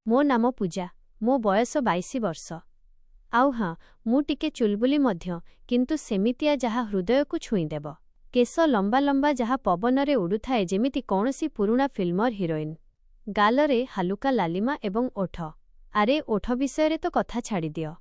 ମୋ ନାମ ପୂଜା। ମୋ ବୟସ 22 ବର୍ଷ। ଆଉ ହଁ, ମୁଁ ଟିକେ ଚୁଲବୁଲି ମଧ୍ୟ, କିନ୍ତୁ ସେମିତିଆ ଯାହା ହୃଦୟକୁ ଛୁଇଁଦେବ। କେଶ ଲମ୍ବା ଲମ୍ବା ଯାହା ପବନରେ ଉଡ଼ୁଥାଏ ଯେମିତି କୌଣସି ପୁରୁଣା ଫିଲ୍ମର ହିରୋଇନ୍। ଗାଲରେ ହାଲୁକା ଲାଲିମା ଏବଂ ଓଠ। ଆରେ ଓଠ ବିଷୟରେ ତ କଥା ଛାଡ଼ିଦିଅ।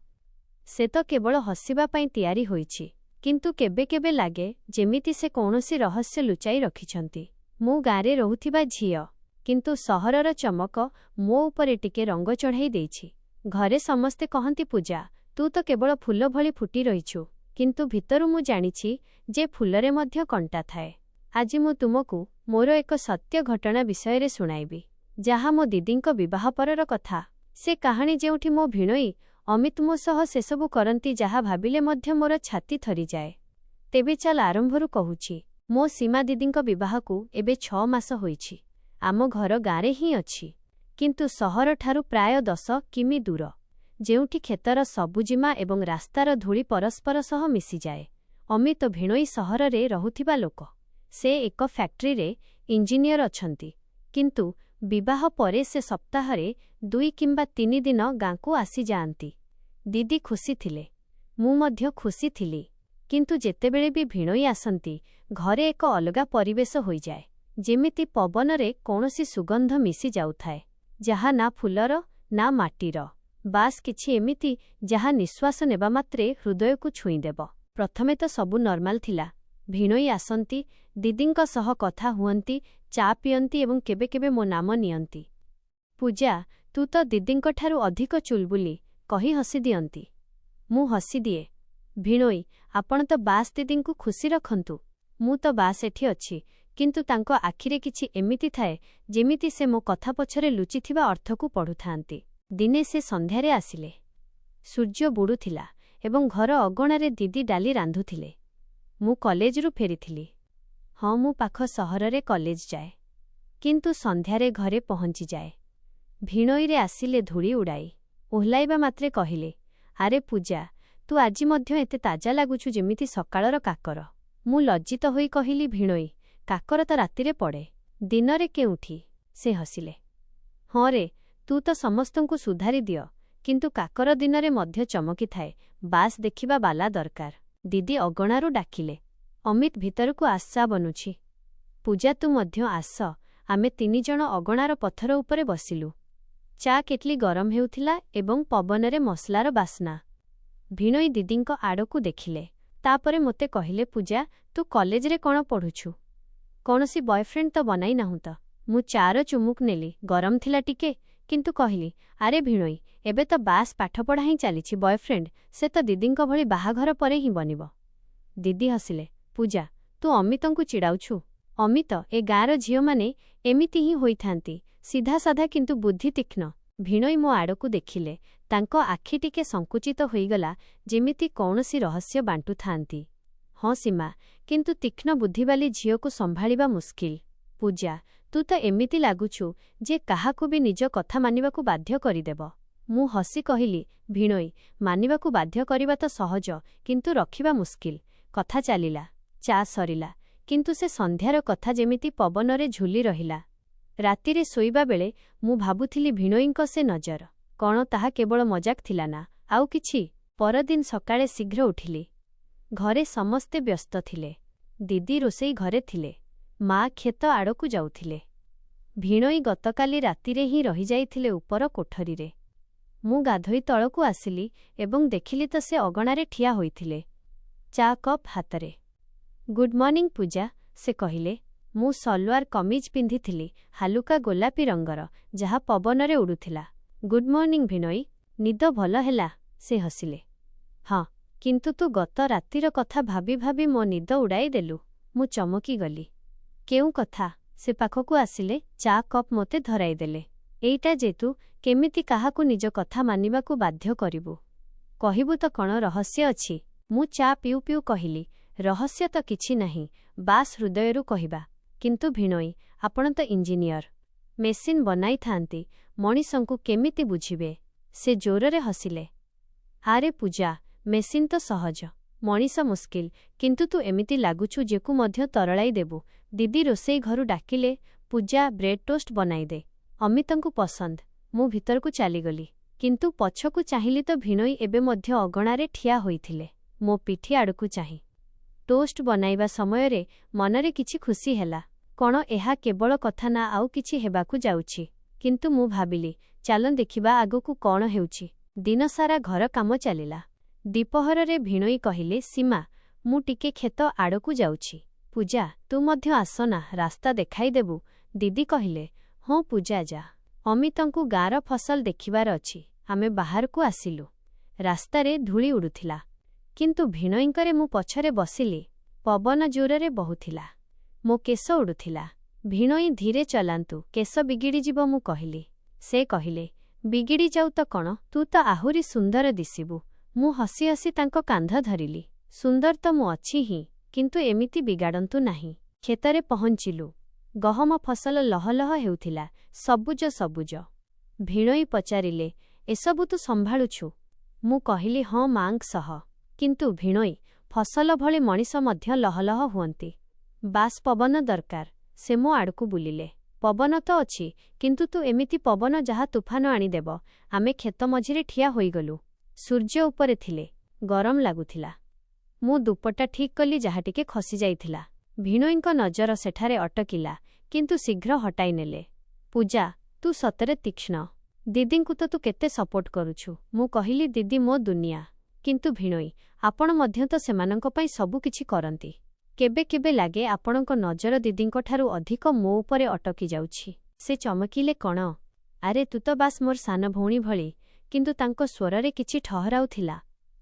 ସେ ତ କେବଳ ହସିବା ପାଇଁ ତିଆରି ହୋଇଛି। କିନ୍ତୁ କେବେ କେବେ ଲାଗେ ଯେମିତି ସେ କୌଣସି ରହସ୍ୟ ଲୁଚାଇ ରଖିଛନ୍ତି। ମୁଁ ଗାଁରେ ରହୁଥିବା ଝିଅ, କିନ୍ତୁ ସହରର ଚମକ ମୋ ଉପରେ ଟିକେ ରଙ୍ଗ ଚଢ଼ାଇ ଦେଇଛି। ଘରେ ସମସ୍ତେ କହନ୍ତି ପୂଜା, ତୁ ତ କେବଳ ଫୁଲ ଭଳି ଫୁଟି ରହିଛୁ, କିନ୍ତୁ ଭିତରୁ ମୁଁ ଜାଣିଛି ଯେ ଫୁଲରେ ମଧ୍ୟ କଣ୍ଟା ଥାଏ। ଆଜି ମୁଁ ତୁମକୁ ମୋର ଏକ ସତ୍ୟ ଘଟଣା ବିଷୟରେ ଶୁଣାଇବି, ଯାହା ମୋ ଦିଦିଙ୍କ ବିବାହ ପରର କଥା। ସେ କାହାଣୀ ଯେଉଁଠି ମୋ ଭିଣୋଇ ଅମିତ ମୋ ସହ ସେସବୁ କରନ୍ତି ଯାହା ଭାବିଲେ ମଧ୍ୟ ମୋର ଛାତି ଥରିଯାଏ। ତେବେ ଚାଲ ଆରମ୍ଭରୁ କହୁଛି। ମୋ ସୀମା ଦିଦିଙ୍କ ବିବାହକୁ ଏବେ 6 ମାସ ହୋଇଛି। ଆମ ଘର ଗାଁରେ ହିଁ ଅଛି, କିନ୍ତୁ ସହରଠାରୁ ପ୍ରାୟ 10 କିମି ଦୂର, ଯେଉଁଠି କ୍ଷେତର ସବୁଜିମା ଏବଂ ରାସ୍ତାର ଧୂଳି ପରସ୍ପର ସହ ମିଶିଯାଏ। ଅମିତ ଭିଣୋଇ ସହରରେ ରହୁଥିବା ଲୋକ। ସେ ଏକ ଫ୍ୟାକ୍ଟ୍ରିରେ ଇଞ୍ଜିନିୟର ଅଛନ୍ତି, କିନ୍ତୁ ବିବାହ ପରେ ସେ ସପ୍ତାହରେ 2 କିମ୍ବା 3 ଦିନ ଗାଁକୁ ଆସିଯାଆନ୍ତି। ଦିଦି ଖୁସି ଥିଲେ, ମୁଁ ମଧ୍ୟ ଖୁସି ଥିଲି, କିନ୍ତୁ ଯେତେବେଳେ ବି ଭିଣୋଇ ଆସନ୍ତି, ଘରେ ଏକ ଅଲଗା ପରିବେଶ ହୋଇଯାଏ, ଯେମିତି ପବନରେ କୌଣସି ସୁଗନ୍ଧ ମିଶି ଯାଉଥାଏ, ଯାହା ନା ଫୁଲର ନା ମାଟିର, ବାସ୍ କିଛି ଏମିତି ଯାହା ନିଶ୍ୱାସ ନେବା ମାତ୍ରେ ହୃଦୟକୁ ଛୁଇଁଦେବ। ପ୍ରଥମେ ତ ସବୁ ନର୍ମାଲ ଥିଲା। ଭିଣୋଇ ଆସନ୍ତି, ଦିଦିଙ୍କ ସହ କଥା ହୁଅନ୍ତି, ଚା ପିଅନ୍ତି ଏବଂ କେବେ କେବେ ମୋ ନାମ ନିଅନ୍ତି। ପୂଜା, ତୁ ତ ଦିଦିଙ୍କଠାରୁ ଅଧିକ ଚୁଲବୁଲି, କହି ହସିଦିଅନ୍ତି। ମୁଁ ହସିଦିଏ। ଭିଣୋଇ, ଆପଣ ତ ବାସ୍ ଦିଦିଙ୍କୁ ଖୁସି ରଖନ୍ତୁ। ମୁଁ ତ ବାସ୍ ଏଠି ଅଛି, କିନ୍ତୁ ତାଙ୍କ ଆଖିରେ କିଛି ଏମିତି ଥାଏ ଯେମିତି ସେ ମୋ କଥା ପଛରେ ଲୁଚିଥିବା ଅର୍ଥକୁ ପଢ଼ୁଥାନ୍ତି। ଦିନେ ସେ ସନ୍ଧ୍ୟାରେ ଆସିଲେ। ସୂର୍ଯ୍ୟ ବୁଡ଼ୁଥିଲା ଏବଂ ଘର ଅଗଣାରେ ଦିଦି ଡାଲି ରାନ୍ଧୁଥିଲେ। ମୁଁ କଲେଜରୁ ଫେରିଥିଲି। ହଁ, ମୁଁ ପାଖ ସହରରେ କଲେଜ ଯାଏ, କିନ୍ତୁ ସନ୍ଧ୍ୟାରେ ଘରେ ପହଞ୍ଚିଯାଏ। ଭିଣୋଇରେ ଆସିଲେ ଧୂଳି ଉଡ଼ାଇ। ଓହ୍ଲାଇବା ମାତ୍ରେ କହିଲେ, ଆରେ ପୂଜା, ତୁ ଆଜି ମଧ୍ୟ ଏତେ ତାଜା ଲାଗୁଛୁ ଯେମିତି ସକାଳର କାକର। ମୁଁ ଲଜ୍ଜିତ ହୋଇ କହିଲି, ଭିଣୋଇ, କାକର ତ ରାତିରେ ପଡ଼େ, ଦିନରେ କେଉଁଠି? ସେ ହସିଲେ। ହଁ ରେ, ତୁ ତ ସମସ୍ତଙ୍କୁ ସୁଧାରି ଦିଅ, କିନ୍ତୁ କାକର ଦିନରେ ମଧ୍ୟ ଚମକିଥାଏ, ବାସ୍ ଦେଖିବା ବାଲା ଦରକାର। ଦିଦି ଅଗଣାରୁ ଡାକିଲେ, ଅମିତ ଭିତରକୁ ଆଶା ବନୁଛି। ପୂଜା, ତୁ ମଧ୍ୟ ଆସ। ଆମେ 3 ଜଣ ଅଗଣାର ପଥର ଉପରେ ବସିଲୁ। ଚା କେଟଲି ଗରମ ହେଉଥିଲା ଏବଂ ପବନରେ ମସଲାର ବାସ୍ନା। ଭିଣୋଇ ଦିଦିଙ୍କ ଆଡ଼କୁ ଦେଖିଲେ, ତାପରେ ମୋତେ କହିଲେ, ପୂଜା, ତୁ କଲେଜରେ କ'ଣ ପଢ଼ୁଛୁ? କୌଣସି ବୟଫ୍ରେଣ୍ଡ ତ ବନାଇ ନାହୁଁ ତ? ମୁଁ ଚା'ର ଚୁମୁକ ନେଲି। ଗରମ ଥିଲା ଟିକେ, କିନ୍ତୁ କହିଲି, ଆରେ ଭିଣୋଇ, ଏବେ ତ ବାସ୍ ପାଠପଢ଼ା ହିଁ ଚାଲିଛି, ବୟଫ୍ରେଣ୍ଡ ସେ ତ ଦିଦିଙ୍କ ଭଳି ବାହାଘର ପରେ ହିଁ ବନିବ। ଦିଦି ହସିଲେ। ପୂଜା, ତୁ ଅମିତଙ୍କୁ ଚିଡ଼ାଉଛୁ? ଅମିତ, ଏ ଗାଁର ଝିଅମାନେ ଏମିତି ହିଁ ହୋଇଥାନ୍ତି, ସିଧାସାଧା କିନ୍ତୁ ବୁଦ୍ଧି ତୀକ୍ଷ୍ଣ। ଭିଣୋଇ ମୋ ଆଡ଼କୁ ଦେଖିଲେ। ତାଙ୍କ ଆଖି ଟିକେ ସଙ୍କୁଚିତ ହୋଇଗଲା, ଯେମିତି କୌଣସି ରହସ୍ୟ ବାଣ୍ଟୁଥାନ୍ତି। ହଁ ସୀମା, କିନ୍ତୁ ତୀକ୍ଷ୍ଣ ବୁଦ୍ଧିବାଲି ଝିଅକୁ ସମ୍ଭାଳିବା ମୁସ୍କିଲ। ପୂଜା, ତୁ ତ ଏମିତି ଲାଗୁଛୁ ଯେ କାହାକୁ ବି ନିଜ କଥା ମାନିବାକୁ ବାଧ୍ୟ କରିଦେବ। ମୁଁ ହସି କହିଲି, ଭିଣୋଇ, ମାନିବାକୁ ବାଧ୍ୟ କରିବା ତ ସହଜ, କିନ୍ତୁ ରଖିବା ମୁସ୍କିଲ। କଥା ଚାଲିଲା। ଚା ସରିଲା, କିନ୍ତୁ ସେ ସନ୍ଧ୍ୟାର କଥା ଯେମିତି ପବନରେ ଝୁଲି ରହିଲା। ରାତିରେ ଶୋଇବା ବେଳେ ମୁଁ ଭାବୁଥିଲି ଭିଣୋଇଙ୍କ ସେ ନଜର, କ'ଣ ତାହା କେବଳ ମଜାକ ଥିଲା ନା ଆଉ କିଛି? ପରଦିନ ସକାଳେ ଶୀଘ୍ର ଉଠିଲି। ଘରେ ସମସ୍ତେ ବ୍ୟସ୍ତ ଥିଲେ। ଦିଦି ରୋଷେଇ ଘରେ ଥିଲେ, ମା କ୍ଷେତ ଆଡ଼କୁ ଯାଉଥିଲେ। ଭିଣୋଇ ଗତକାଲି ରାତିରେ ହିଁ ରହିଯାଇଥିଲେ ଉପର କୋଠରୀରେ। ମୁଁ ଗାଧୋଇ ତଳକୁ ଆସିଲି ଏବଂ ଦେଖିଲି ତ ସେ ଅଗଣାରେ ଠିଆ ହୋଇଥିଲେ, ଚା କପ୍ ହାତରେ। ଗୁଡ୍ ମର୍ଣ୍ଣିଂ ପୂଜା, ସେ କହିଲେ। ମୁଁ ସଲୱାର କମିଜ ପିନ୍ଧିଥିଲି, ହାଲୁକା ଗୋଲାପୀ ରଙ୍ଗର, ଯାହା ପବନରେ ଉଡ଼ୁଥିଲା। ଗୁଡ୍ ମର୍ଣ୍ଣିଂ ଭିଣୋଇ, ନିଦ ଭଲ ହେଲା? ସେ ହସିଲେ। ହଁ, କିନ୍ତୁ ତୁ ଗତ ରାତିର କଥା ଭାବି ଭାବି ମୋ ନିଦ ଉଡ଼ାଇ ଦେଲୁ। ମୁଁ ଚମକିଗଲି। କେଉଁ କଥା? ସେ ପାଖକୁ ଆସିଲେ, ଚା କପ୍ ମୋତେ ଧରାଇଦେଲେ। ଏଇଟା ଯେ ତୁ କେମିତି କାହାକୁ ନିଜ କଥା ମାନିବାକୁ ବାଧ୍ୟ କରିବୁ। କହିବୁ ତ କ'ଣ ରହସ୍ୟ ଅଛି? ମୁଁ ଚା ପିଉ ପିଉ କହିଲି, ରହସ୍ୟ ତ କିଛି ନାହିଁ, ବାସ୍ ହୃଦୟରୁ କହିବା। କିନ୍ତୁ ଭିଣୋଇ, ଆପଣ ତ ଇଞ୍ଜିନିୟର, ମେସିନ୍ ବନାଇଥାନ୍ତି, ମଣିଷଙ୍କୁ କେମିତି ବୁଝିବେ? ସେ ଜୋରରେ ହସିଲେ। ଆରେ ପୂଜା, ମେସିନ୍ ତ ସହଜ, ମଣିଷ ମୁସ୍କିଲ, କିନ୍ତୁ ତୁ ଏମିତି ଲାଗୁଛୁ ଯେକୁ ମଧ୍ୟ ତରଳାଇ ଦେବୁ। ଦିଦି ରୋଷେଇ ଘରୁ ଡାକିଲେ, ପୂଜା, ବ୍ରେଡ୍ ଟୋଷ୍ଟ ବନାଇଦେ, ଅମିତଙ୍କୁ ପସନ୍ଦ। ମୁଁ ଭିତରକୁ ଚାଲିଗଲି। କିନ୍ତୁ ପଛକୁ ଚାହିଁଲି ତ ଭିଣୋଇ ଏବେ ମଧ୍ୟ ଅଗଣାରେ ଠିଆ ହୋଇଥିଲେ, ମୋ ପିଠି ଆଡ଼କୁ ଚାହିଁ। ଟୋଷ୍ଟ ବନାଇବା ସମୟରେ ମନରେ କିଛି ଖୁସି ହେଲା। କ'ଣ ଏହା କେବଳ କଥା ନା ଆଉ କିଛି ହେବାକୁ ଯାଉଛି? କିନ୍ତୁ ମୁଁ ଭାବିଲି, ଚାଲ ଦେଖିବା ଆଗକୁ କ'ଣ ହେଉଛି। ଦିନସାରା ଘର କାମ ଚାଲିଲା। ଦିପହରରେ ଭିଣୋଇ କହିଲେ, ସୀମା, ମୁଁ ଟିକେ କ୍ଷେତ ଆଡ଼କୁ ଯାଉଛି। ପୂଜା, ତୁ ମଧ୍ୟ ଆସନା, ରାସ୍ତା ଦେଖାଇଦେବୁ। ଦିଦି କହିଲେ, ହଁ ପୂଜା, ଯା। ଅମିତଙ୍କୁ ଗାଁର ଫସଲ ଦେଖିବାର ଅଛି। ଆମେ ବାହାରକୁ ଆସିଲୁ। ରାସ୍ତାରେ ଧୂଳି ଉଡ଼ୁଥିଲା। କିନ୍ତୁ ଭିଣୋଇଙ୍କରେ ମୁଁ ପଛରେ ବସିଲି। ପବନ ଜୋରରେ ବହୁଥିଲା। ମୋ କେଶ ଉଡ଼ୁଥିଲା। ଭିଣୋଇ, ଧୀରେ ଚଲାନ୍ତୁ, କେଶ ବିଗିଡ଼ିଯିବ, ମୁଁ କହିଲି। ସେ କହିଲେ, ବିଗିଡ଼ି ଯାଉ ତ କ'ଣ, ତୁ ତ ଆହୁରି ସୁନ୍ଦର ଦିଶିବୁ। ମୁଁ ହସି ହସି ତାଙ୍କ କାନ୍ଧ ଧରିଲି। ସୁନ୍ଦର ତ ମୁଁ ଅଛି ହିଁ, କିନ୍ତୁ ଏମିତି ବିଗାଡ଼ନ୍ତୁ ନାହିଁ। କ୍ଷେତରେ ପହଞ୍ଚିଲୁ। ଗହମ ଫସଲ ଲହଲହ ହେଉଥିଲା, ସବୁଜ ସବୁଜ। ଭିଣୋଇ ପଚାରିଲେ, ଏସବୁ ତୁ ସମ୍ଭାଳୁଛୁ? ମୁଁ କହିଲି, ହଁ ମା'ଙ୍କ ସହ। କିନ୍ତୁ ଭିଣୋଇ, ଫସଲ ଭଳି ମଣିଷ ମଧ୍ୟ ଲହଲହ ହୁଅନ୍ତି। ବାସ୍ ପବନ ଦରକାର। ସେ ମୋ ଆଡ଼କୁ ବୁଲିଲେ। ପବନ ତ ଅଛି, କିନ୍ତୁ ତୁ ଏମିତି ପବନ ଯାହା ତୁଫାନ ଆଣିଦେବ। ଆମେ କ୍ଷେତ ମଝିରେ ଠିଆ ହୋଇଗଲୁ। ସୂର୍ଯ୍ୟ ଉପରେ ଥିଲେ। ଗରମ ଲାଗୁଥିଲା। ମୁଁ ଦୁପଟା ଠିକ୍ କଲି, ଯାହା ଟିକେ ଖସିଯାଇଥିଲା। ଭିଣୋଇଙ୍କ ନଜର ସେଠାରେ ଅଟକିଲା, କିନ୍ତୁ ଶୀଘ୍ର ହଟାଇ ନେଲେ। ପୂଜା, ତୁ ସତରେ ତୀକ୍ଷ୍ଣ। ଦିଦିଙ୍କୁ ତ ତୁ କେତେ ସପୋର୍ଟ କରୁଛୁ। ମୁଁ କହିଲି, ଦିଦି ମୋ ଦୁନିଆ। କିନ୍ତୁ ଭିଣୋଇ, ଆପଣ ମଧ୍ୟ ତ ସେମାନଙ୍କ ପାଇଁ ସବୁ କିଛି କରନ୍ତି। କେବେ କେବେ ଲାଗେ ଆପଣଙ୍କ ନଜର ଦିଦିଙ୍କଠାରୁ ଅଧିକ ମୋ ଉପରେ ଅଟକି ଯାଉଛି। ସେ ଚମକିଲେ, କ'ଣ? ଆରେ ତୁ ତ ବାସ୍ ମୋର ସାନ ଭଉଣୀ ଭଳି। କିନ୍ତୁ ତାଙ୍କ ସ୍ୱରରେ କିଛି ଠହରାଉଥିଲା।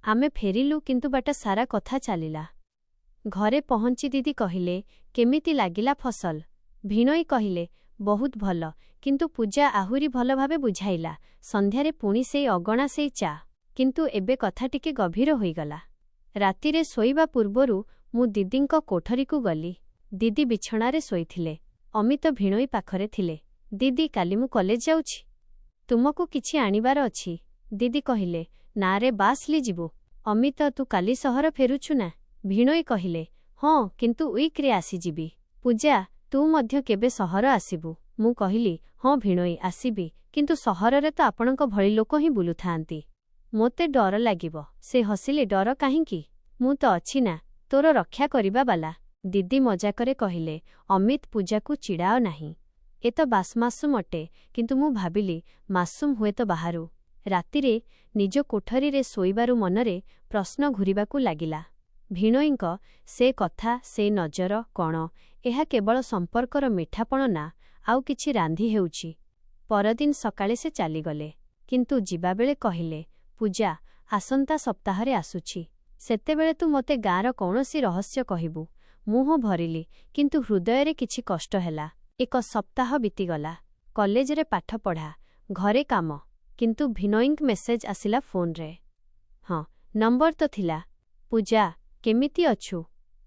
ଆମେ ଫେରିଲୁ, କିନ୍ତୁ ବାଟ ସାରା କଥା ଚାଲିଲା। ଘରେ ପହଞ୍ଚି ଦିଦି କହିଲେ, କେମିତି ଲାଗିଲା ଫସଲ? ଭିଣୋଇ କହିଲେ, ବହୁତ ଭଲ। କିନ୍ତୁ ପୂଜା ଆହୁରି ଭଲ ଭାବେ ବୁଝାଇଲା। ସନ୍ଧ୍ୟାରେ ପୁଣି ସେଇ ଅଗଣା, ସେଇ ଚା'। କିନ୍ତୁ ଏବେ କଥା ଟିକେ ଗଭୀର ହୋଇଗଲା। ରାତିରେ ଶୋଇବା ପୂର୍ବରୁ ମୁଁ ଦିଦିଙ୍କ କୋଠରୀକୁ ଗଲି। ଦିଦି ବିଛଣାରେ ଶୋଇଥିଲେ। ଅମିତ ଭିଣୋଇ ପାଖରେ ଥିଲେ। ଦିଦି, କାଲି ମୁଁ କଲେଜ ଯାଉଛି। ତୁମକୁ କିଛି ଆଣିବାର ଅଛି। ଦିଦି କହିଲେ, ନାରେ ବାସ୍ଲି ଯିବୁ। ଅମିତ, ତୁ କାଲି ସହର ଫେରୁଛୁ ନା? ଭିଣୋଇ କହିଲେ, ହଁ, କିନ୍ତୁ ୱିକ୍ରେ ଆସିଯିବି। ପୂଜା, ତୁ ମଧ୍ୟ କେବେ ସହର ଆସିବୁ? ମୁଁ କହିଲି, ହଁ ଭିଣୋଇ, ଆସିବି। କିନ୍ତୁ ସହରରେ ତ ଆପଣଙ୍କ ଭଳି ଲୋକ ହିଁ ବୁଲୁଥାନ୍ତି। ମୋତେ ଡର ଲାଗିବ। ସେ ହସିଲେ, ଡର କାହିଁକି? ମୁଁ ତ ଅଛି ନା, ତୋର ରକ୍ଷା କରିବା ବାଲା। ଦିଦି ମଜାକରେ କହିଲେ, ଅମିତ, ପୂଜାକୁ ଚିଡ଼ାଅ ନାହିଁ। ଏ ତ ବାସ୍ ମାସୁମ ଅଟେ। କିନ୍ତୁ ମୁଁ ଭାବିଲି, ମାସୁମ ହୁଏତ ବାହାରୁ। ରାତିରେ ନିଜ କୋଠରୀରେ ଶୋଇବାରୁ ମନରେ ପ୍ରଶ୍ନ ଘୂରିବାକୁ ଲାଗିଲା। ଭିଣୋଇଙ୍କ ସେ କଥା, ସେ ନଜର, କ'ଣ ଏହା କେବଳ ସମ୍ପର୍କର ମିଠାପଣ ନା ଆଉ କିଛି ରାନ୍ଧି ହେଉଛି? ପରଦିନ ସକାଳେ ସେ ଚାଲିଗଲେ। କିନ୍ତୁ ଯିବାବେଳେ କହିଲେ, ପୂଜା, ଆସନ୍ତା ସପ୍ତାହରେ ଆସୁଛି। ସେତେବେଳେ ତୁ ମୋତେ ଗାଁର କୌଣସି ରହସ୍ୟ କହିବୁ। ମୁହଁ ଭରିଲି, କିନ୍ତୁ ହୃଦୟରେ କିଛି କଷ୍ଟ ହେଲା। 1 ସପ୍ତାହ ବିତିଗଲା। କଲେଜରେ ପାଠପଢ଼ା, ଘରେ କାମ। କିନ୍ତୁ ଭିଣୋଇଙ୍କ ମେସେଜ ଆସିଲା ଫୋନରେ। ହଁ, ନମ୍ବର ତ ଥିଲା। ପୂଜା, କେମିତି ଅଛୁ?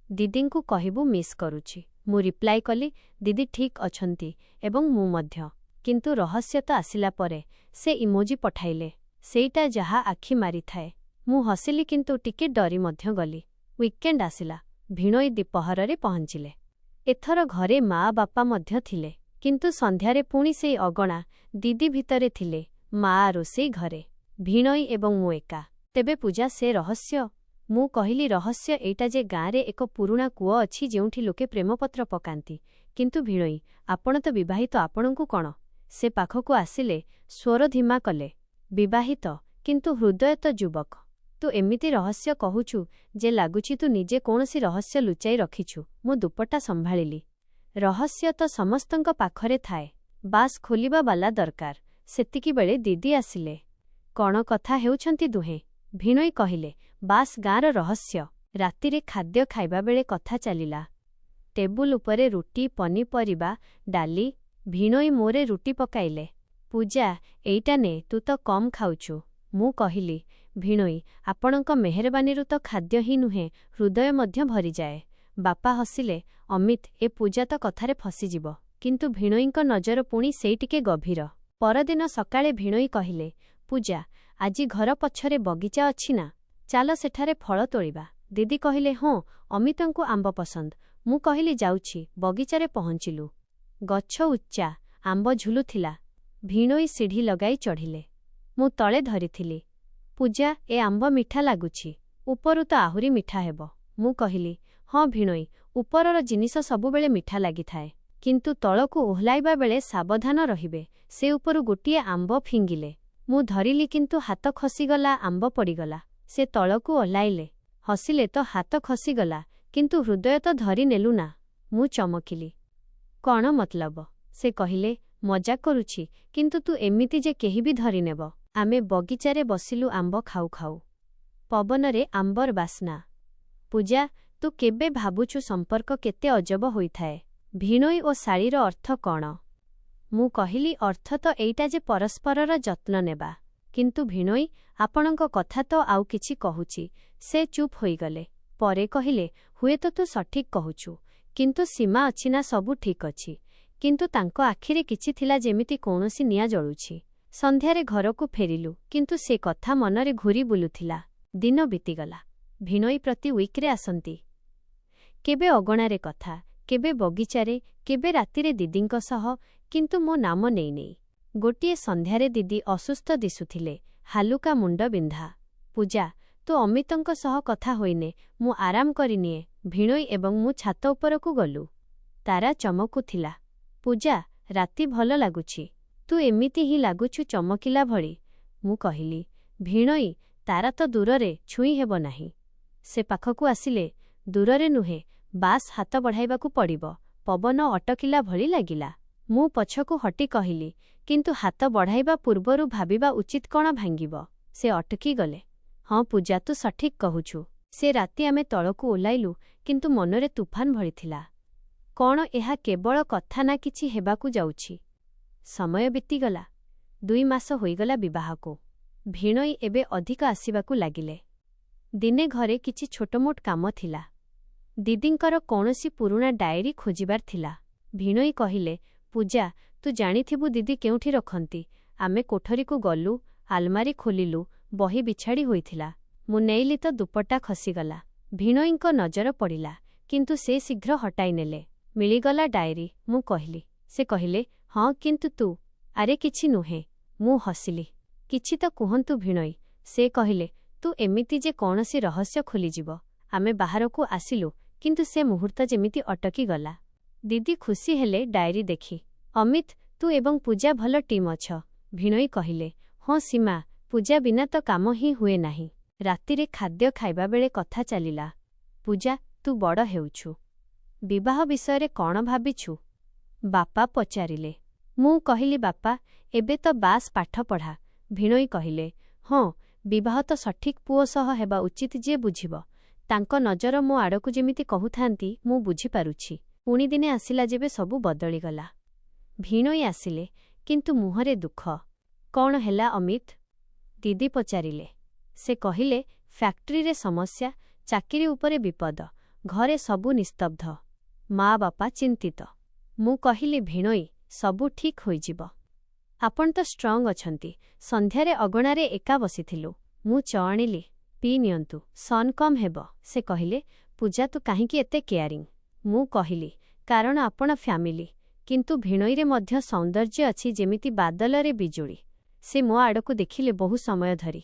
ଦିଦିଙ୍କୁ କହିବୁ ମିସ୍ କରୁଛି। ମୁଁ ରିପ୍ଲାଏ କଲି, ଦିଦି ଠିକ୍ ଅଛନ୍ତି ଏବଂ ମୁଁ ମଧ୍ୟ। କିନ୍ତୁ ରହସ୍ୟ ତ ଆସିଲା ପରେ। ସେ ଇମୋଜି ପଠାଇଲେ। ସେଇଟା ଯାହା ଆଖି ମାରିଥାଏ। ମୁଁ ହସିଲି, କିନ୍ତୁ ଟିକେ ଡରି ମଧ୍ୟ ଗଲି। ୱିକେଣ୍ଡ ଆସିଲା। ଭିଣୋଇ ଦିପହରରେ ପହଞ୍ଚିଲେ। ଏଥର ଘରେ ମା ବାପା ମଧ୍ୟ ଥିଲେ। କିନ୍ତୁ ସନ୍ଧ୍ୟାରେ ପୁଣି ସେଇ ଅଗଣା। ଦିଦି ଭିତରେ ଥିଲେ, ମା ରୋଷେଇ ଘରେ। ଭିଣୋଇ ଏବଂ ମୁଁ ଏକା। ତେବେ ପୂଜା, ସେ ରହସ୍ୟ? ମୁଁ କହିଲି, ରହସ୍ୟ ଏଇଟା ଯେ ଗାଁରେ ଏକ ପୁରୁଣା କୂଅ ଅଛି ଯେଉଁଠି ଲୋକେ ପ୍ରେମପତ୍ର ପକାନ୍ତି। କିନ୍ତୁ ଭିଣୋଇ, ଆପଣ ତ ବିବାହିତ, ଆପଣଙ୍କୁ କ'ଣ? ସେ ପାଖକୁ ଆସିଲେ, ସ୍ୱର ଧିମା କଲେ, ବିବାହିତ, କିନ୍ତୁ ହୃଦୟ ତ ଯୁବକ। ତୁ ଏମିତି ରହସ୍ୟ କହୁଛୁ ଯେ ଲାଗୁଛି ତୁ ନିଜେ କୌଣସି ରହସ୍ୟ ଲୁଚାଇ ରଖିଛୁ। ମୁଁ ଦୁପଟା ସମ୍ଭାଳିଲି। ରହସ୍ୟ ତ ସମସ୍ତଙ୍କ ପାଖରେ ଥାଏ, ବାସ୍ ଖୋଲିବା ବାଲା ଦରକାର। ସେତିକିବେଳେ ଦିଦି ଆସିଲେ। କ'ଣ କଥା ହେଉଛନ୍ତି ଦୁହେଁ? ଭିଣୋଇ କହିଲେ, ବାସ୍ ଗାଁର ରହସ୍ୟ। ରାତିରେ ଖାଦ୍ୟ ଖାଇବାବେଳେ କଥା ଚାଲିଲା। ଟେବୁଲ ଉପରେ ରୁଟି, ପନିପରିବା, ଡାଲି। ଭିଣୋଇ ମୋରେ ରୁଟି ପକାଇଲେ। ପୂଜା, ଏଇଟା ନେ, ତୁ ତ କମ୍ ଖାଉଛୁ। ମୁଁ କହିଲି, ଭିଣୋଇ, ଆପଣଙ୍କ ମେହେରବାନୀରୁ ତ ଖାଦ୍ୟ ହିଁ ନୁହେଁ, ହୃଦୟ ମଧ୍ୟ ଭରିଯାଏ। ବାପା ହସିଲେ, ଅମିତ, ଏ ପୂଜା ତ କଥାରେ ଫସିଯିବ। କିନ୍ତୁ ଭିଣୋଇଙ୍କ ନଜର ପୁଣି ସେଇ ଟିକେ ଗଭୀର। ପରଦିନ ସକାଳେ ଭିଣୋଇ କହିଲେ, ପୂଜା, ଆଜି ଘର ପଛରେ ବଗିଚା ଅଛି ନା? ଚାଲ ସେଠାରେ ଫଳ ତୋଳିବା। ଦିଦି କହିଲେ, ହଁ, ଅମିତଙ୍କୁ ଆମ୍ବ ପସନ୍ଦ। ମୁଁ କହିଲି, ଯାଉଛି। ବଗିଚାରେ ପହଞ୍ଚିଲୁ। ଗଛ ଉଚ୍ଚା, ଆମ୍ବ ଝୁଲୁଥିଲା। ଭିଣୋଇ ସିଢ଼ି ଲଗାଇ ଚଢ଼ିଲେ। ମୁଁ ତଳେ ଧରିଥିଲି। ପୂଜା, ଏ ଆମ୍ବ ମିଠା ଲାଗୁଛି। ଉପରୁ ତ ଆହୁରି ମିଠା ହେବ। ମୁଁ କହିଲି, ହଁ ଭିଣୋଇ, ଉପରର ଜିନିଷ ସବୁବେଳେ ମିଠା ଲାଗିଥାଏ। କିନ୍ତୁ ତଳକୁ ଓହ୍ଲାଇବା ବେଳେ ସାବଧାନ ରହିବେ। ସେ ଉପରୁ ଗୋଟିଏ ଆମ୍ବ ଫିଙ୍ଗିଲେ। ମୁଁ ଧରିଲି କିନ୍ତୁ ହାତ ଖସିଗଲା, ଆମ୍ବ ପଡ଼ିଗଲା। ସେ ତଳକୁ ଓହ୍ଲାଇଲେ। ହସିଲେ ତ ହାତ ଖସିଗଲା, କିନ୍ତୁ ହୃଦୟ ତ ଧରି ନେଲୁ ନା। ମୁଁ ଚମକିଲି। କ'ଣ ମତଲବ? ସେ କହିଲେ, ମଜାକ କରୁଛି, କିନ୍ତୁ ତୁ ଏମିତି ଯେ କେହି ବି ଧରିନେବ। ଆମେ ବଗିଚାରେ ବସିଲୁ ଆମ୍ବ ଖାଉ ଖାଉ। ପବନରେ ଆମ୍ବର ବାସ୍ନା। ପୂଜା, ତୁ କେବେ ଭାବୁଛୁ ସମ୍ପର୍କ କେତେ ଅଜବ ହୋଇଥାଏ? ଭିଣୋଇ ଓ ଶାଳୀର ଅର୍ଥ କ'ଣ? ମୁଁ କହିଲି, ଅର୍ଥ ତ ଏଇଟା ଯେ ପରସ୍ପରର ଯତ୍ନ ନେବା। କିନ୍ତୁ ଭିଣୋଇ, ଆପଣଙ୍କ କଥା ତ ଆଉ କିଛି କହୁଛି। ସେ ଚୁପ୍ ହୋଇଗଲେ। ପରେ କହିଲେ, ହୁଏତ ତୁ ସଠିକ୍ କହୁଛୁ, କିନ୍ତୁ ସୀମା ଅଛି ନା, ସବୁ ଠିକ୍ ଅଛି। କିନ୍ତୁ ତାଙ୍କ ଆଖିରେ କିଛି ଥିଲା, ଯେମିତି କୌଣସି ନିଆଁ ଜଳୁଛି। ସନ୍ଧ୍ୟାରେ ଘରକୁ ଫେରିଲୁ, କିନ୍ତୁ ସେ କଥା ମନରେ ଘୂରି ବୁଲୁଥିଲା। ଦିନ ବିତିଗଲା। ଭିଣୋଇ ପ୍ରତି ୱିକ୍ରେ ଆସନ୍ତି। କେବେ ଅଗଣାରେ କଥା, କେବେ ବଗିଚାରେ, କେବେ ରାତିରେ ଦିଦିଙ୍କ ସହ, କିନ୍ତୁ ମୋ ନାମ ନେଇ ନେଇ। ଗୋଟିଏ ସନ୍ଧ୍ୟାରେ ଦିଦି ଅସୁସ୍ଥ ଦିଶୁଥିଲେ, ହାଲୁକା ମୁଣ୍ଡ ବିନ୍ଧା। ପୂଜା, ତୁ ଅମିତଙ୍କ ସହ କଥା ହୋଇନେ, ମୁଁ ଆରାମ କରିନିଏ। ଭିଣୋଇ ଏବଂ ମୁଁ ଛାତ ଉପରକୁ ଗଲୁ। ତାରା ଚମକୁଥିଲା। ପୂଜା, ରାତି ଭଲ ଲାଗୁଛି। ତୁ ଏମିତି ହିଁ ଲାଗୁଛୁ ଚମକିଲା ଭଳି। ମୁଁ କହିଲି, ଭିଣୋଇ, ତାରା ତ ଦୂରରେ, ଛୁଇଁ ହେବ ନାହିଁ। ସେ ପାଖକୁ ଆସିଲେ। ଦୂରରେ ନୁହେଁ, ବାସ୍ ହାତ ବଢ଼ାଇବାକୁ ପଡ଼ିବ। ପବନ ଅଟକିଲା ଭଳି ଲାଗିଲା। ମୁଁ ପଛକୁ ହଟି କହିଲି, କିନ୍ତୁ ହାତ ବଢ଼ାଇବା ପୂର୍ବରୁ ଭାବିବା ଉଚିତ, କ'ଣ ଭାଙ୍ଗିବ? ସେ ଅଟକିଗଲେ। ହଁ ପୂଜା, ତୁ ସଠିକ୍ କହୁଛୁ। ସେ ରାତି ଆମେ ତଳକୁ ଓହ୍ଲାଇଲୁ, କିନ୍ତୁ ମନରେ ତୁଫାନ ଭଳିଥିଲା। କ'ଣ ଏହା କେବଳ କଥା ନା କିଛି ହେବାକୁ ଯାଉଛି? ସମୟ ବିତିଗଲା। 2 ମାସ ହୋଇଗଲା ବିବାହକୁ। ଭିଣୋଇ ଏବେ ଅଧିକ ଆସିବାକୁ ଲାଗିଲେ। ଦିନେ ଘରେ କିଛି ଛୋଟମୋଟ କାମ ଥିଲା। ଦିଦିଙ୍କର କୌଣସି ପୁରୁଣା ଡାଏରୀ ଖୋଜିବାର ଥିଲା। ଭିଣୋଇ କହିଲେ, ପୂଜା, ତୁ ଜାଣିଥିବୁ ଦିଦି କେଉଁଠି ରଖନ୍ତି? ଆମେ କୋଠରୀକୁ ଗଲୁ, ଆଲମାରୀ ଖୋଲିଲୁ, ବହି ବିଛାଡ଼ି ହୋଇଥିଲା। ମୁଁ ନେଇଲି ତ ଦୁପଟା ଖସିଗଲା। ଭିଣୋଇଙ୍କ ନଜର ପଡ଼ିଲା, କିନ୍ତୁ ସେ ଶୀଘ୍ର ହଟାଇ ନେଲେ। ମିଳିଗଲା ଡାଏରୀ, ମୁଁ କହିଲି। ସେ କହିଲେ, ହଁ, କିନ୍ତୁ ତୁ? ଆରେ କିଛି ନୁହେଁ। ମୁଁ ହସିଲି। କିଛି ତ କୁହନ୍ତୁ ଭିଣୋଇ। ସେ କହିଲେ, ତୁ ଏମିତି ଯେ କୌଣସି ରହସ୍ୟ ଖୋଲିଯିବ। ଆମେ ବାହାରକୁ ଆସିଲୁ, କିନ୍ତୁ ସେ ମୁହୂର୍ତ୍ତ ଯେମିତି ଅଟକିଗଲା। ଦିଦି ଖୁସି ହେଲେ ଡାଏରୀ ଦେଖି। ଅମିତ, ତୁ ଏବଂ ପୂଜା ଭଲ ଟିମ୍ ଅଛ। ଭିଣୋଇ କହିଲେ, ହଁ ସୀମା, ପୂଜା ବିନା ତ କାମ ହିଁ ହୁଏ ନାହିଁ। ରାତିରେ ଖାଦ୍ୟ ଖାଇବାବେଳେ କଥା ଚାଲିଲା। ପୂଜା, ତୁ ବଡ଼ ହେଉଛୁ। ବିବାହ ବିଷୟରେ କ'ଣ ଭାବିଛୁ? ବାପା ପଚାରିଲେ। ମୁଁ କହିଲି, ବାପା, ଏବେ ତ ବାସ୍ ପାଠ ପଢ଼ା। ଭିଣୋଇ କହିଲେ, ହଁ, ବିବାହ ତ ସଠିକ୍ ପୁଅ ସହ ହେବା ଉଚିତ, ଯିଏ ବୁଝିବ। ତାଙ୍କ ନଜର ମୋ ଆଡ଼କୁ ଯେମିତି କହୁଥାନ୍ତି, ମୁଁ ବୁଝିପାରୁଛି। ପୁଣି ଦିନେ ଆସିଲା ଯେବେ ସବୁ ବଦଳିଗଲା। ଭିଣୋଇ ଆସିଲେ, କିନ୍ତୁ ମୁହଁରେ ଦୁଃଖ। କ'ଣ ହେଲା ଅମିତ? ଦିଦି ପଚାରିଲେ। ସେ କହିଲେ, ଫ୍ୟାକ୍ଟ୍ରିରେ ସମସ୍ୟା, ଚାକିରି ଉପରେ ବିପଦ, ଘରେ ସବୁ ନିସ୍ତବ୍ଧ। ମା ବାପା ଚିନ୍ତିତ। ମୁଁ କହିଲି, ଭିଣୋଇ, ସବୁ ଠିକ୍ ହୋଇଯିବ। ଆପଣ ତ ଷ୍ଟ୍ରଙ୍ଗ ଅଛନ୍ତି। ସନ୍ଧ୍ୟାରେ ଅଗଣାରେ ଏକା ବସିଥିଲୁ। ମୁଁ ଚ ଆଣିଲି। ପିଇ ନିଅନ୍ତୁ, ସନ୍ କମ୍ ହେବ। ସେ କହିଲେ, ପୂଜା, ତୁ କାହିଁକି ଏତେ କେୟାରିଂ? ମୁଁ କହିଲି, କାରଣ ଆପଣ ଫ୍ୟାମିଲି। କିନ୍ତୁ ଭିଣୋଇରେ ମଧ୍ୟ ସୌନ୍ଦର୍ଯ୍ୟ ଅଛି, ଯେମିତି ବାଦଲରେ ବିଜୁଳି। ସେ ମୋ ଆଡ଼କୁ ଦେଖିଲେ ବହୁ ସମୟ ଧରି।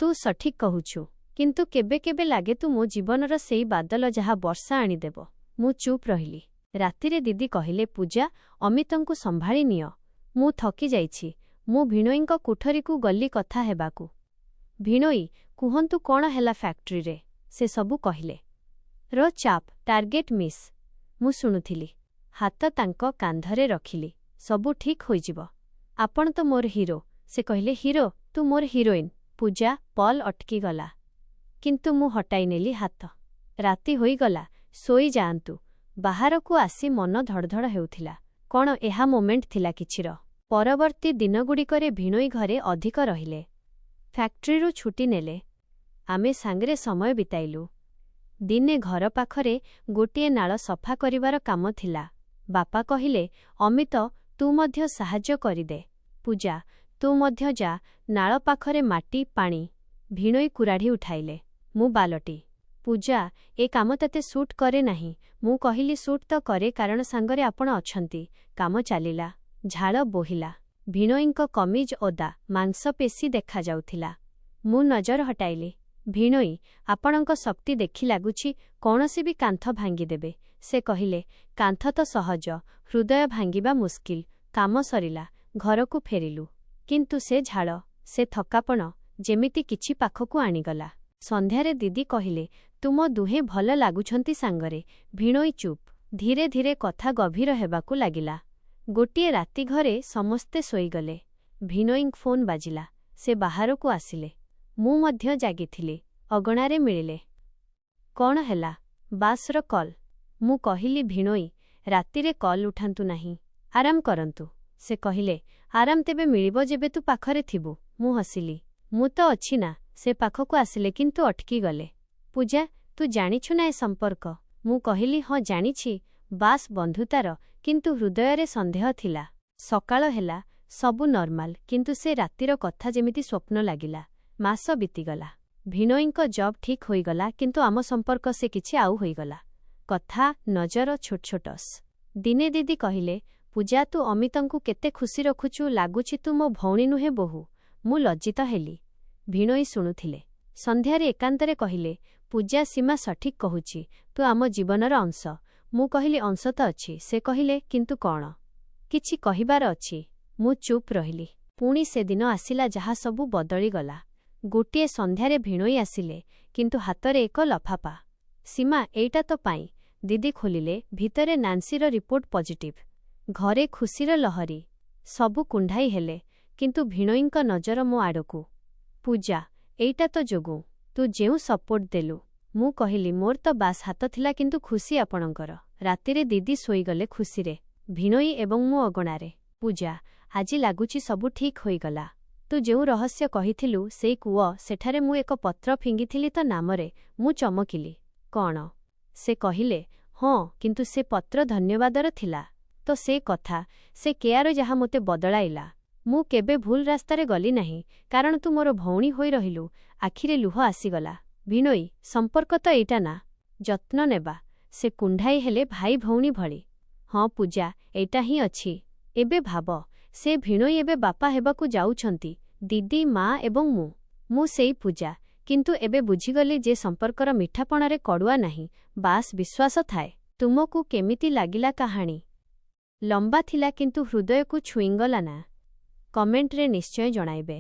ତୁ ସଠିକ୍ କହୁଛୁ, କିନ୍ତୁ କେବେ କେବେ ଲାଗେ ତୁ ମୋ ଜୀବନର ସେଇ ବାଦଲ ଯାହା ବର୍ଷା ଆଣିଦେବ। ମୁଁ ଚୁପ୍ ରହିଲି। ରାତିରେ ଦିଦି କହିଲେ, ପୂଜା, ଅମିତଙ୍କୁ ସମ୍ଭାଳି ନିଅ। ମୁଁ ଥକି ଯାଇଛି। ମୁଁ ଭିଣୋଇଙ୍କ କୋଠରୀକୁ ଗଲି କଥା ହେବାକୁ। ଭିଣୋଇ, କୁହନ୍ତୁ କ'ଣ ହେଲା ଫ୍ୟାକ୍ଟ୍ରିରେ? ସେ ସବୁ କହିଲେ। ଚାପ୍, ଟାର୍ଗେଟ୍ ମିସ୍। ମୁଁ ଶୁଣୁଥିଲି। ହାତ ତାଙ୍କ କାନ୍ଧରେ ରଖିଲି। ସବୁ ଠିକ୍ ହୋଇଯିବ। ଆପଣ ତ ମୋର ହିରୋ। ସେ କହିଲେ, ହିରୋ? ତୁ ମୋର ହିରୋଇନ୍। ପୂଜା, ପଲ୍ ଅଟକିଗଲା। କିନ୍ତୁ ମୁଁ ହଟାଇ ନେଲି ହାତ। ରାତି ହୋଇଗଲା, ଶୋଇଯାଆନ୍ତୁ। ବାହାରକୁ ଆସି ମନ ଧଡ଼ଧଡ଼ ହେଉଥିଲା। କ'ଣ ଏହା ମୋମେଣ୍ଟ ଥିଲା କିଛିର? ପରବର୍ତ୍ତୀ ଦିନଗୁଡ଼ିକରେ ଭିଣୋଇ ଘରେ ଅଧିକ ରହିଲେ। ଫ୍ୟାକ୍ଟ୍ରିରୁ ଛୁଟି ନେଲେ। ଆମେ ସାଙ୍ଗରେ ସମୟ ବିତାଇଲୁ। ଦିନେ ଘର ପାଖରେ ଗୋଟିଏ ନାଳ ସଫା କରିବାର କାମ ଥିଲା। ବାପା କହିଲେ, ଅମିତ, ତୁ ମଧ୍ୟ ସାହାଯ୍ୟ କରିଦେ। ପୂଜା, ତୁ ମଧ୍ୟ ଯା, ନାଳ ପାଖରେ ମାଟି, ପାଣି। ଭିଣୋଇ କୁରାଢ଼ୀ ଉଠାଇଲେ। ମୁଁ ବାଲଟି। ପୂଜା, ଏ କାମ ତତେ ସୁଟ୍ କରେ ନାହିଁ। ମୁଁ କହିଲି, ସୁଟ୍ ତ କରେ, କାରଣ ସାଙ୍ଗରେ ଆପଣ ଅଛନ୍ତି। କାମ ଚାଲିଲା। ଝାଳ ବୋହିଲା। ଭିଣୋଇଙ୍କ କମିଜ ଓଦା, ମାଂସପେଶୀ ଦେଖାଯାଉଥିଲା। ମୁଁ ନଜର ହଟାଇଲି। ଭିଣୋଇ, ଆପଣଙ୍କ ଶକ୍ତି ଦେଖି ଲାଗୁଛି କୌଣସି ବି କାନ୍ଥ ଭାଙ୍ଗିଦେବେ। ସେ କହିଲେ, କାନ୍ଥ ତ ସହଜ, ହୃଦୟ ଭାଙ୍ଗିବା ମୁସ୍କିଲ। କାମ ସରିଲା, ଘରକୁ ଫେରିଲୁ। କିନ୍ତୁ ସେ ଝାଳ, ସେ ଥକାପଣ ଯେମିତି କିଛି ପାଖକୁ ଆଣିଗଲା। ସନ୍ଧ୍ୟାରେ ଦିଦି କହିଲେ, ତୁମ ଦୁହେଁ ଭଲ ଲାଗୁଛନ୍ତି ସାଙ୍ଗରେ। ଭିଣୋଇ ଚୁପ୍। ଧୀରେ ଧୀରେ କଥା ଗଭୀର ହେବାକୁ ଲାଗିଲା। ଗୋଟିଏ ରାତି ଘରେ ସମସ୍ତେ ଶୋଇଗଲେ। ଭିଣୋଇଙ୍କ ଫୋନ୍ ବାଜିଲା। ସେ ବାହାରକୁ ଆସିଲେ। ମୁଁ ମଧ୍ୟ ଜାଗିଥିଲି। ଅଗଣାରେ ମିଳିଲେ। କ'ଣ ହେଲା? ବାସ୍ର କଲ୍। ମୁଁ କହିଲି, ଭିଣୋଇ, ରାତିରେ କଲ୍ ଉଠାନ୍ତୁ ନାହିଁ। ଆରାମ କରନ୍ତୁ। ସେ କହିଲେ, ଆରାମ ତେବେ ମିଳିବ ଯେବେ ତୁ ପାଖରେ ଥିବୁ। ମୁଁ ହସିଲି। ମୁଁ ତ ଅଛି ନା। ସେ ପାଖକୁ ଆସିଲେ କିନ୍ତୁ ଅଟକିଗଲେ। ପୂଜା, ତୁ ଜାଣିଛୁ ନା ଏ ସମ୍ପର୍କ? ମୁଁ କହିଲି, ହଁ ଜାଣିଛି। ବାସ୍ ବନ୍ଧୁତାର, କିନ୍ତୁ ହୃଦୟରେ ସନ୍ଦେହ ଥିଲା। ସକାଳ ହେଲା, ସବୁ ନର୍ମାଲ, କିନ୍ତୁ ସେ ରାତିର କଥା ଯେମିତି ସ୍ୱପ୍ନ ଲାଗିଲା। ମାସ ବିତିଗଲା। ଭିଣୋଇଙ୍କ ଜବ୍ ଠିକ୍ ହୋଇଗଲା, କିନ୍ତୁ ଆମ ସମ୍ପର୍କ ସେ କିଛି ଆଉ ହୋଇଗଲା। କଥା, ନଜର, ଛୋଟ ଛୋଟସ୍। ଦିନେ ଦିଦି କହିଲେ, ପୂଜା, ତୁ ଅମିତଙ୍କୁ କେତେ ଖୁସି ରଖୁଛୁ, ଲାଗୁଛି ତୁ ମୋ ଭଉଣୀ ନୁହେଁ ବୋହୂ। ମୁଁ ଲଜ୍ଜିତ ହେଲି। ଭିଣୋଇ ଶୁଣୁଥିଲେ। ସନ୍ଧ୍ୟାରେ ଏକାନ୍ତରେ କହିଲେ, ପୂଜା, ସୀମା ସଠିକ୍ କହୁଛି। ତୁ ଆମ ଜୀବନର ଅଂଶ। ମୁଁ କହିଲି, ଅଂଶ ତ ଅଛି। ସେ କହିଲେ, କିନ୍ତୁ କ'ଣ? କିଛି କହିବାର ଅଛି। ମୁଁ ଚୁପ୍ ରହିଲି। ପୁଣି ସେଦିନ ଆସିଲା ଯାହା ସବୁ ବଦଳିଗଲା। ଗୋଟିଏ ସନ୍ଧ୍ୟାରେ ଭିଣୋଇ ଆସିଲେ, କିନ୍ତୁ ହାତରେ ଏକ ଲଫାପା। ସୀମା, ଏଇଟା ତୋ ପାଇଁ। ଦିଦି ଖୋଲିଲେ। ଭିତରେ ନାନ୍ସିର ରିପୋର୍ଟ ପଜିଟିଭ୍। ଘରେ ଖୁସିର ଲହରୀ। ସବୁ କୁଣ୍ଢାଇ ହେଲେ, କିନ୍ତୁ ଭିଣୋଇଙ୍କ ନଜର ମୋ ଆଡ଼କୁ। ପୂଜା, ଏଇଟା ତ ଯୋଗୁଁ। ତୁ ଯେଉଁ ସପୋର୍ଟ ଦେଲୁ। ମୁଁ କହିଲି, ମୋର ତ ବାସ୍ ହାତ ଥିଲା, କିନ୍ତୁ ଖୁସି ଆପଣଙ୍କର। ରାତିରେ ଦିଦି ଶୋଇଗଲେ ଖୁସିରେ। ଭିଣୋଇ ଏବଂ ମୁଁ ଅଗଣାରେ। ପୂଜା, ଆଜି ଲାଗୁଛି ସବୁ ଠିକ୍ ହୋଇଗଲା। ତୁ ଯେଉଁ ରହସ୍ୟ କହିଥିଲୁ, ସେଇ କୂଅ, ସେଠାରେ ମୁଁ ଏକ ପତ୍ର ଫିଙ୍ଗିଥିଲି ତ ନାମରେ। ମୁଁ ଚମକିଲି। କ'ଣ? ସେ କହିଲେ, ହଁ, କିନ୍ତୁ ସେ ପତ୍ର ଧନ୍ୟବାଦର ଥିଲା। ତ ସେ କଥା, ସେ କେୟାର ଯାହା ମୋତେ ବଦଳାଇଲା। ମୁଁ କେବେ ଭୁଲ ରାସ୍ତାରେ ଗଲି ନାହିଁ, କାରଣ ତୁ ମୋର ଭଉଣୀ ହୋଇ ରହିଲୁ। ଆଖିରେ ଲୁହ ଆସିଗଲା। ଭିଣୋଇ, ସମ୍ପର୍କ ତ ଏଇଟା ନା? ଯତ୍ନ ନେବା। ସେ କୁଣ୍ଢାଇ ହେଲେ, ଭାଇ ଭଉଣୀ ଭଳି। ହଁ ପୂଜା, ଏଇଟା ହିଁ ଅଛି। ଏବେ ଭାବ, ସେ ଭିଣୋଇ ଏବେ ବାପା ହେବାକୁ ଯାଉଛନ୍ତି। ଦିଦି, ମା ଏବଂ ମୁଁ ସେଇ ପୂଜା। କିନ୍ତୁ ଏବେ ବୁଝିଗଲି ଯେ ସମ୍ପର୍କର ମିଠାପଣାରେ କଡ଼ୁଆ ନାହିଁ, ବାସ୍ ବିଶ୍ୱାସ ଥାଏ। ତୁମକୁ କେମିତି ଲାଗିଲା କାହାଣୀ? ଲମ୍ବା ଥିଲା, କିନ୍ତୁ ହୃଦୟକୁ ଛୁଇଁଗଲା ନା? କମେଣ୍ଟରେ ନିଶ୍ଚୟ ଜଣାଇବେ।